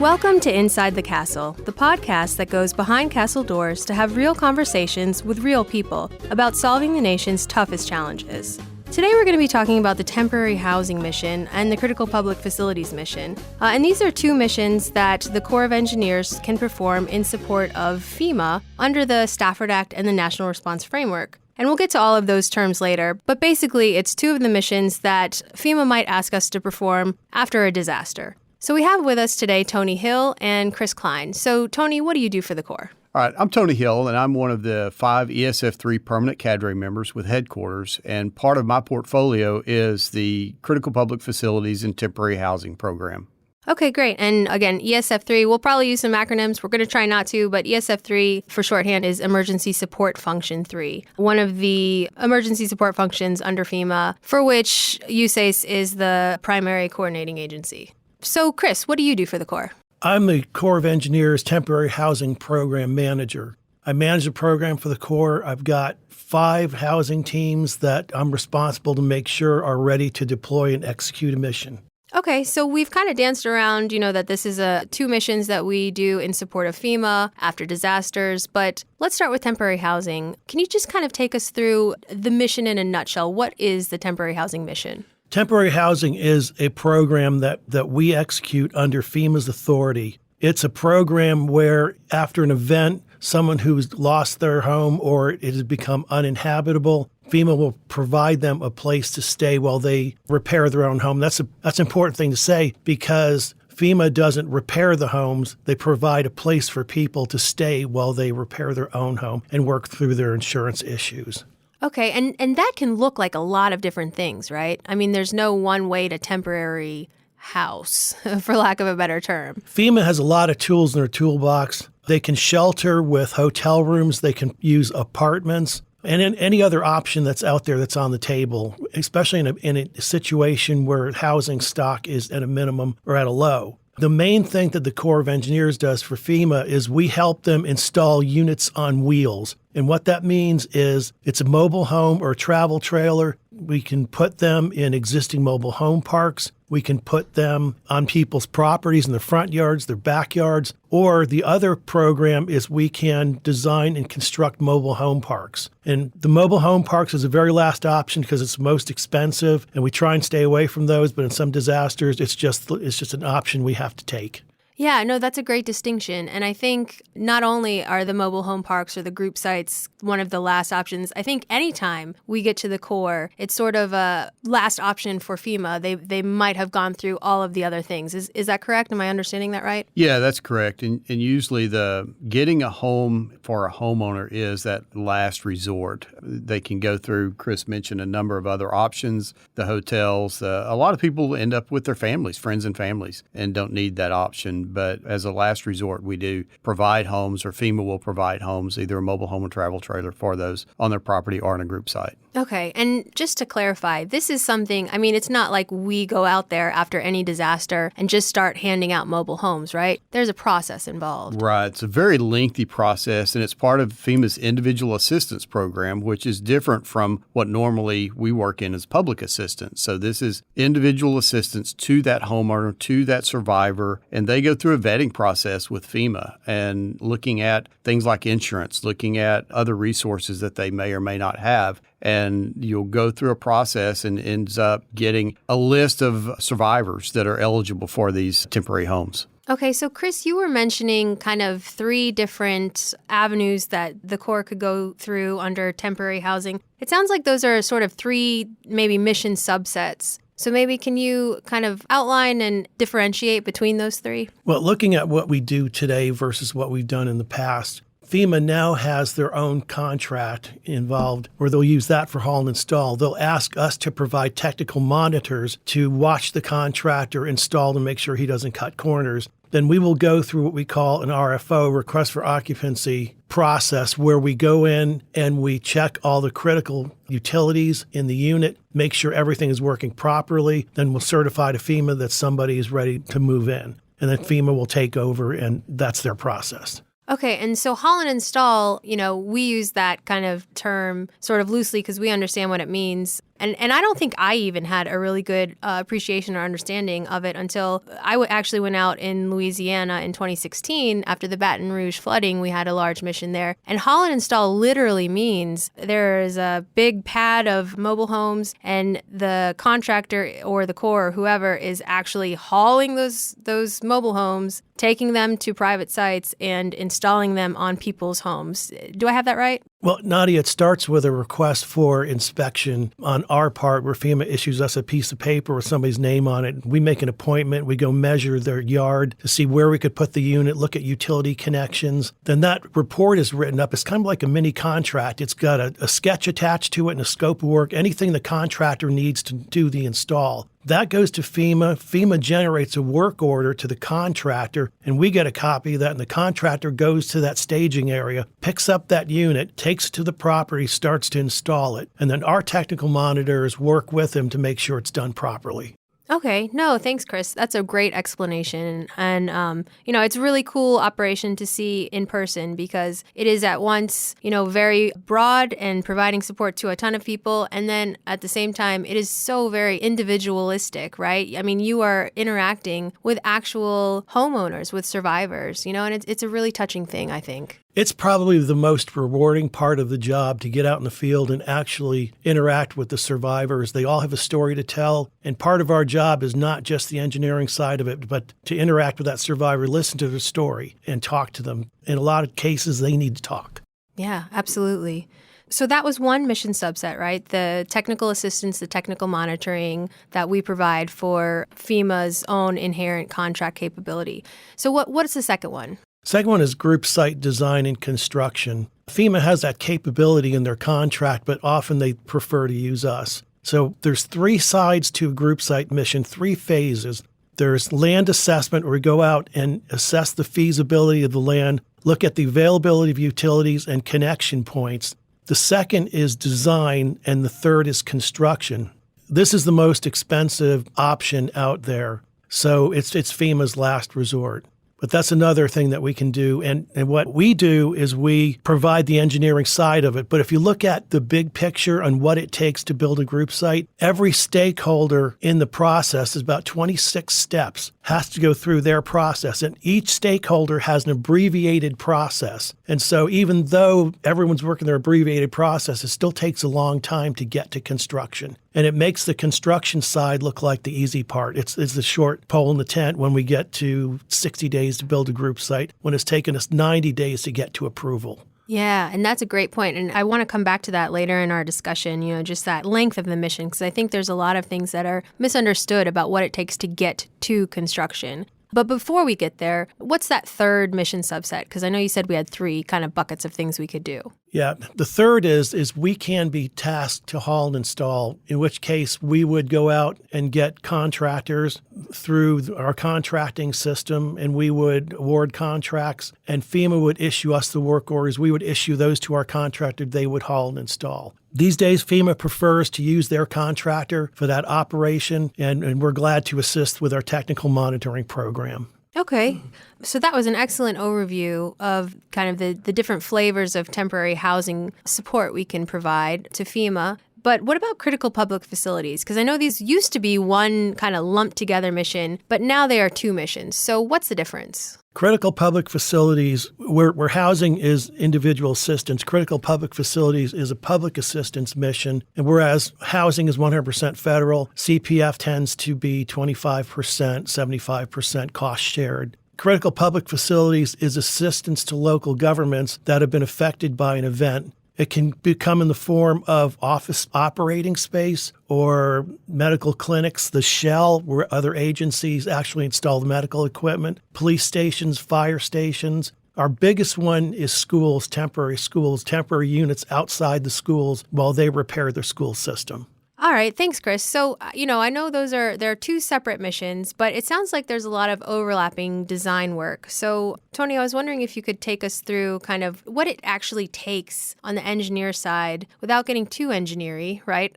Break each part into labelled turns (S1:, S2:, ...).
S1: Welcome to Inside the Castle, the podcast that goes behind castle doors to have real conversations with real people about solving the nation's toughest challenges. Today we're going to be talking about the Temporary Housing Mission and the Critical Public Facilities Mission. And these are two missions that the Corps of Engineers can perform in support of FEMA under the Stafford Act and the National Response Framework. And we'll get to all of those terms later, but basically it's two of the missions that FEMA might ask us to perform after a disaster. So we have with us today Tony Hill and Chris Klein. So Tony, what do you do for the Corps?
S2: All right, I'm Tony Hill, and I'm one of the 5 ESF3 permanent cadre members with headquarters, and part of my portfolio is the Critical Public Facilities and Temporary Housing Program.
S1: Okay, great. And again, ESF3, we'll probably use some acronyms. We're going to try not to, but ESF3 for shorthand is Emergency Support Function 3, one of the emergency support functions under FEMA, for which USACE is the primary coordinating agency. So, Chris, what do you do for the Corps?
S3: I'm the Corps of Engineers Temporary Housing Program Manager. I manage the program for the Corps. I've got 5 housing teams that I'm responsible to make sure are ready to deploy and execute a mission.
S1: Okay, so we've kind of danced around, that this is 2 missions that we do in support of FEMA after disasters, but let's start with temporary housing. Can you just kind of take us through the mission in a nutshell? What is the temporary housing mission?
S3: Temporary housing is a program that we execute under FEMA's authority. It's a program where after an event, someone who's lost their home or it has become uninhabitable, FEMA will provide them a place to stay while they repair their own home. That's an important thing to say because FEMA doesn't repair the homes. They provide a place for people to stay while they repair their own home and work through their insurance issues.
S1: Okay, and that can look like a lot of different things, right? I mean, there's no one way to temporary house, for lack of a better term.
S3: FEMA has a lot of tools in their toolbox. They can shelter with hotel rooms. They can use apartments and any other option that's out there that's on the table, especially in a situation where housing stock is at a minimum or at a low. The main thing that the Corps of Engineers does for FEMA is we help them install units on wheels. And what that means is it's a mobile home or a travel trailer. We can put them in existing mobile home parks. We can put them on people's properties in their front yards, their backyards. Or the other program is we can design and construct mobile home parks. And the mobile home parks is the very last option because it's most expensive, and we try and stay away from those. But in some disasters, it's just an option we have to take.
S1: Yeah, no, that's a great distinction. And I think not only are the mobile home parks or the group sites one of the last options, I think anytime we get to the Corps, it's sort of a last option for FEMA. They might have gone through all of the other things. Is that correct? Am I understanding that right?
S2: Yeah, that's correct. And usually the getting a home for a homeowner is that last resort. They can go through, Chris mentioned, a number of other options, the hotels. A lot of people end up with their families, friends and families, and don't need that option. But as a last resort, we do provide homes, or FEMA will provide homes, either a mobile home or travel trailer for those on their property or on a group site.
S1: Okay. And just to clarify, this is something, I mean, it's not like we go out there after any disaster and just start handing out mobile homes, right? There's a process involved.
S2: Right. It's a very lengthy process, and it's part of FEMA's individual assistance program, which is different from what normally we work in as public assistance. So this is individual assistance to that homeowner, to that survivor, and they go through a vetting process with FEMA and looking at things like insurance, looking at other resources that they may or may not have. And you'll go through a process and ends up getting a list of survivors that are eligible for these temporary homes.
S1: Okay, so Chris, you were mentioning kind of 3 different avenues that the Corps could go through under temporary housing. It sounds like those are sort of 3 maybe mission subsets. So maybe can you kind of outline and differentiate between those 3?
S3: Well, looking at what we do today versus what we've done in the past, FEMA now has their own contract involved where they'll use that for haul and install. They'll ask us to provide technical monitors to watch the contractor install to make sure he doesn't cut corners. Then we will go through what we call an RFO, request for occupancy process, where we go in and we check all the critical utilities in the unit, make sure everything is working properly. Then we'll certify to FEMA that somebody is ready to move in. And then FEMA will take over, and that's their process.
S1: Okay, and so haul and install, we use that kind of term sort of loosely because we understand what it means. And I don't think I even had a really good appreciation or understanding of it until I actually went out in Louisiana in 2016 after the Baton Rouge flooding. We had a large mission there. And haul and install literally means there's a big pad of mobile homes and the contractor or the Corps or whoever is actually hauling those mobile homes, taking them to private sites and installing them on people's homes. Do I have that right?
S3: Well, Nadia, it starts with a request for inspection on our part where FEMA issues us a piece of paper with somebody's name on it. We make an appointment. We go measure their yard to see where we could put the unit, look at utility connections. Then that report is written up. It's kind of like a mini contract. It's got a sketch attached to it and a scope of work, anything the contractor needs to do the install. That goes to FEMA. FEMA generates a work order to the contractor, and we get a copy of that, and the contractor goes to that staging area, picks up that unit, takes it to the property, starts to install it, and then our technical monitors work with him to make sure it's done properly.
S1: Okay. No, thanks, Chris. That's a great explanation. And, it's a really cool operation to see in person because it is at once, very broad and providing support to a ton of people. And then at the same time, it is so very individualistic, right? I mean, you are interacting with actual homeowners, with survivors, and it's a really touching thing, I think.
S3: It's probably the most rewarding part of the job to get out in the field and actually interact with the survivors. They all have a story to tell, and part of our job is not just the engineering side of it, but to interact with that survivor, listen to their story, and talk to them. In a lot of cases, they need to talk.
S1: Yeah, absolutely. So that was one mission subset, right? The technical assistance, the technical monitoring that we provide for FEMA's own inherent contract capability. So what's the second one?
S3: Second one is group site design and construction. FEMA has that capability in their contract, but often they prefer to use us. So there's 3 sides to a group site mission, 3 phases. There's land assessment, where we go out and assess the feasibility of the land, look at the availability of utilities and connection points. The second is design, and the third is construction. This is the most expensive option out there, so it's FEMA's last resort. But that's another thing that we can do. And what we do is we provide the engineering side of it. But if you look at the big picture on what it takes to build a group site, every stakeholder in the process is about 26 steps, has to go through their process. And each stakeholder has an abbreviated process. And so even though everyone's working their abbreviated process, it still takes a long time to get to construction. And it makes the construction side look like the easy part. It's the short pole in the tent when we get to 60 days to build a group site, when it's taken us 90 days to get to approval.
S1: Yeah, and that's a great point. And I want to come back to that later in our discussion, just that length of the mission, because I think there's a lot of things that are misunderstood about what it takes to get to construction. But before we get there, what's that third mission subset? Because I know you said we had 3 kind of buckets of things we could do.
S3: Yeah. The third is we can be tasked to haul and install, in which case we would go out and get contractors through our contracting system, and we would award contracts, and FEMA would issue us the work orders. We would issue those to our contractor. They would haul and install. These days, FEMA prefers to use their contractor for that operation, and we're glad to assist with our technical monitoring program.
S1: Okay. So that was an excellent overview of kind of the different flavors of temporary housing support we can provide to FEMA. But what about critical public facilities? Because I know these used to be one kind of lumped together mission, but now they are 2 missions. So what's the difference?
S3: Critical public facilities, where housing is individual assistance, critical public facilities is a public assistance mission. And whereas housing is 100% federal, CPF tends to be 25%, 75% cost shared. Critical public facilities is assistance to local governments that have been affected by an event. It can become in the form of office operating space or medical clinics, the shell where other agencies actually install the medical equipment, police stations, fire stations. Our biggest one is schools, temporary units outside the schools while they repair their school system.
S1: All right. Thanks, Chris. So, I know there are 2 separate missions, but it sounds like there's a lot of overlapping design work. So, Tony, I was wondering if you could take us through kind of what it actually takes on the engineer side without getting too engineer-y, right?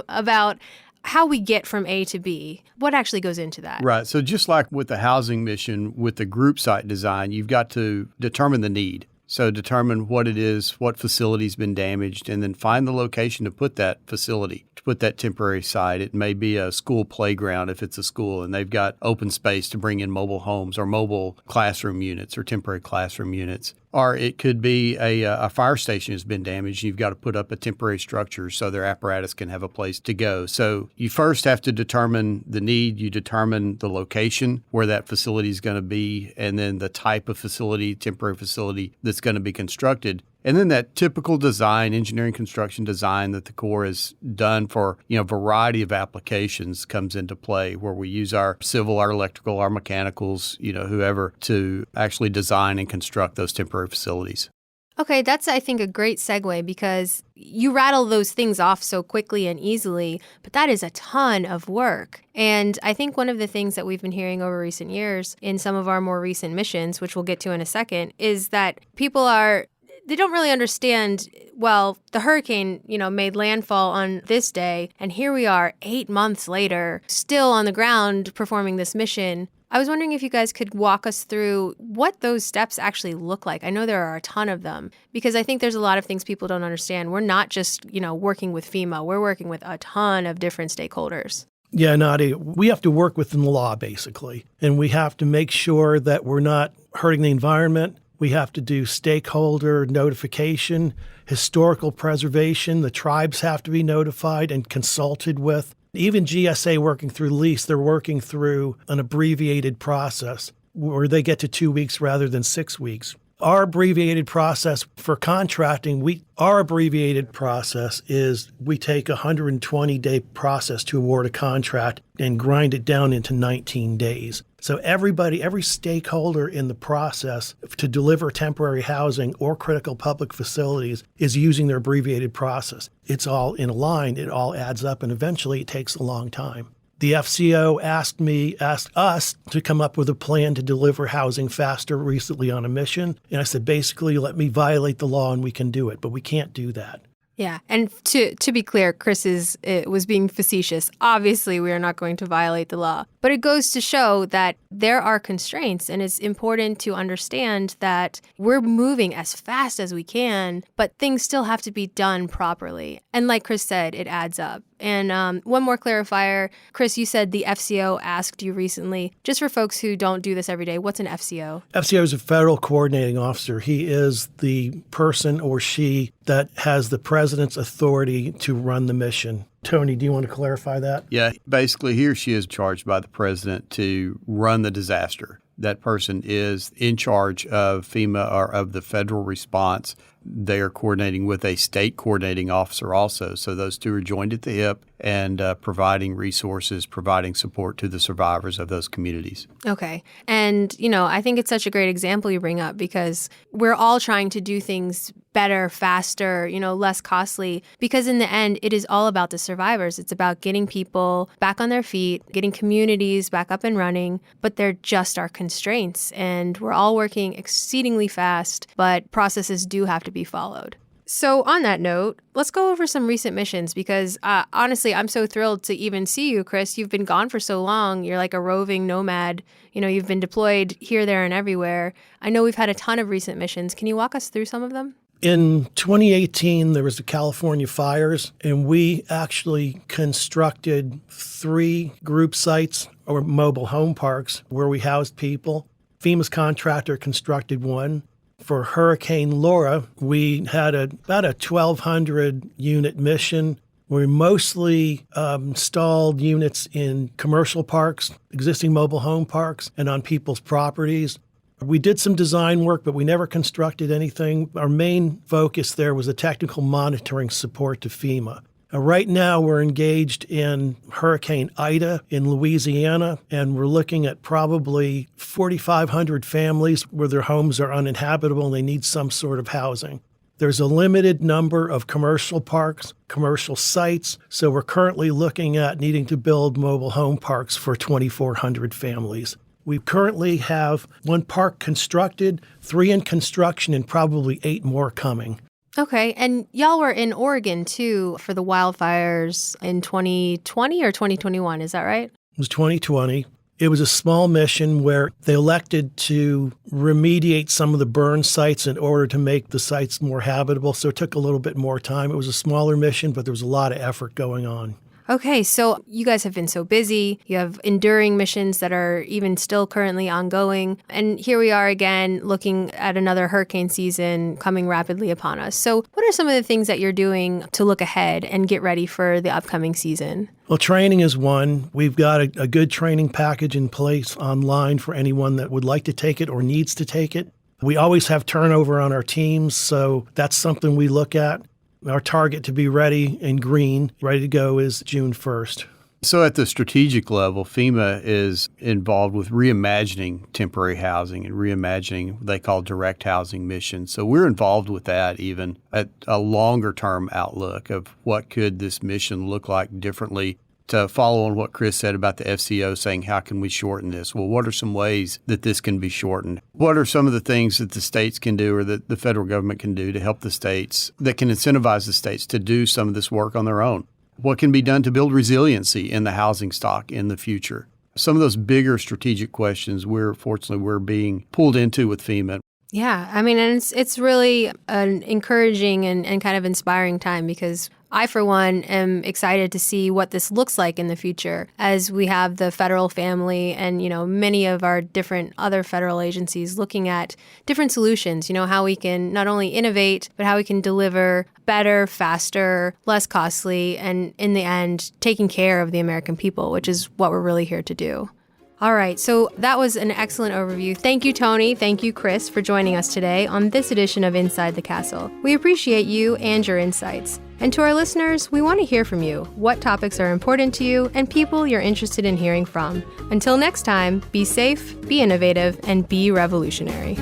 S1: About how we get from A to B. What actually goes into that?
S2: Right. So just like with the housing mission, with the group site design, you've got to determine the need. So determine what it is, what facility's been damaged, and then find the location to put that facility, to put that temporary site. It may be a school playground if it's a school and they've got open space to bring in mobile homes or mobile classroom units or temporary classroom units. Or it could be a fire station has been damaged. You've got to put up a temporary structure so their apparatus can have a place to go. So you first have to determine the need. You determine the location where that facility is going to be, and then the type of facility, temporary facility that's going to be constructed. And then that typical design, engineering construction design that the Corps has done for, a variety of applications comes into play, where we use our civil, our electrical, our mechanicals, whoever, to actually design and construct those temporary facilities.
S1: Okay, that's, I think, a great segue, because you rattle those things off so quickly and easily, but that is a ton of work. And I think one of the things that we've been hearing over recent years in some of our more recent missions, which we'll get to in a second, is that they don't really understand, well, the hurricane, made landfall on this day, and here we are 8 months later, still on the ground performing this mission. I was wondering if you guys could walk us through what those steps actually look like. I know there are a ton of them, because I think there's a lot of things people don't understand. We're not just, working with FEMA. We're working with a ton of different stakeholders.
S3: Yeah, Nadia, we have to work within the law, basically, and we have to make sure that we're not hurting the environment. We have to do stakeholder notification, historical preservation. The tribes have to be notified and consulted with. Even GSA working through lease, they're working through an abbreviated process where they get to 2 weeks rather than 6 weeks. Our abbreviated process for contracting, our abbreviated process is we take a 120-day process to award a contract and grind it down into 19 days. So every stakeholder in the process to deliver temporary housing or critical public facilities is using their abbreviated process. It's all in a line, it all adds up, and eventually it takes a long time. The FCO asked us to come up with a plan to deliver housing faster recently on a mission. And I said, basically, let me violate the law and we can do it, but we can't do that.
S1: Yeah. And to be clear, Chris was being facetious. Obviously, we are not going to violate the law. But it goes to show that there are constraints, and it's important to understand that we're moving as fast as we can, but things still have to be done properly. And like Chris said, it adds up. And one more clarifier, Chris, you said the FCO asked you recently, just for folks who don't do this every day, what's an FCO?
S3: FCO is a federal coordinating officer. He is the person or she that has the president's authority to run the mission. Tony, do you want to clarify that?
S2: Yeah, basically he or she is charged by the president to run the disaster. That person is in charge of FEMA or of the federal response. They are coordinating with a state coordinating officer also. So those two are joined at the hip and providing resources, providing support to the survivors of those communities.
S1: Okay. And, I think it's such a great example you bring up, because we're all trying to do things better, faster, less costly, because in the end, it is all about the survivors. It's about getting people back on their feet, getting communities back up and running, but they're just our constraints. And we're all working exceedingly fast, but processes do have to be followed. So on that note, let's go over some recent missions, because honestly, I'm so thrilled to even see you, Chris. You've been gone for so long. You're like a roving nomad. You've been deployed here, there, and everywhere. I know we've had a ton of recent missions. Can you walk us through some of them?
S3: In 2018, there was the California fires, and we actually constructed 3 group sites or mobile home parks where we housed people. FEMA's contractor constructed one. For Hurricane Laura, we had about a 1,200 unit mission. We mostly installed units in commercial parks, existing mobile home parks, and on people's properties. We did some design work, but we never constructed anything. Our main focus there was the technical monitoring support to FEMA. Right now, we're engaged in Hurricane Ida in Louisiana, and we're looking at probably 4,500 families where their homes are uninhabitable and they need some sort of housing. There's a limited number of commercial parks, commercial sites, so we're currently looking at needing to build mobile home parks for 2,400 families. We currently have 1 park constructed, 3 in construction, and probably 8 more coming.
S1: Okay. And y'all were in Oregon, too, for the wildfires in 2020 or 2021. Is that right?
S3: It was 2020. It was a small mission where they elected to remediate some of the burn sites in order to make the sites more habitable. So it took a little bit more time. It was a smaller mission, but there was a lot of effort going on.
S1: Okay, so you guys have been so busy. You have enduring missions that are even still currently ongoing. And here we are again looking at another hurricane season coming rapidly upon us. So what are some of the things that you're doing to look ahead and get ready for the upcoming season?
S3: Well, training is one. We've got a good training package in place online for anyone that would like to take it or needs to take it. We always have turnover on our teams, so that's something we look at. Our target to be ready and green, ready to go, is June 1st.
S2: So at the strategic level, FEMA is involved with reimagining temporary housing and reimagining what they call direct housing missions. So we're involved with that even at a longer term outlook of what could this mission look like differently. To follow on what Chris said about the FCO saying, how can we shorten this? Well, what are some ways that this can be shortened? What are some of the things that the states can do or that the federal government can do to help the states that can incentivize the states to do some of this work on their own? What can be done to build resiliency in the housing stock in the future? Some of those bigger strategic questions we're being pulled into with FEMA.
S1: Yeah, I mean, and it's really an encouraging and kind of inspiring time because I, for one, am excited to see what this looks like in the future as we have the federal family and, many of our different other federal agencies looking at different solutions, how we can not only innovate, but how we can deliver better, faster, less costly, and in the end, taking care of the American people, which is what we're really here to do. All right, so that was an excellent overview. Thank you, Tony. Thank you, Chris, for joining us today on this edition of Inside the Castle. We appreciate you and your insights. And to our listeners, we want to hear from you. What topics are important to you and people you're interested in hearing from? Until next time, be safe, be innovative, and be revolutionary.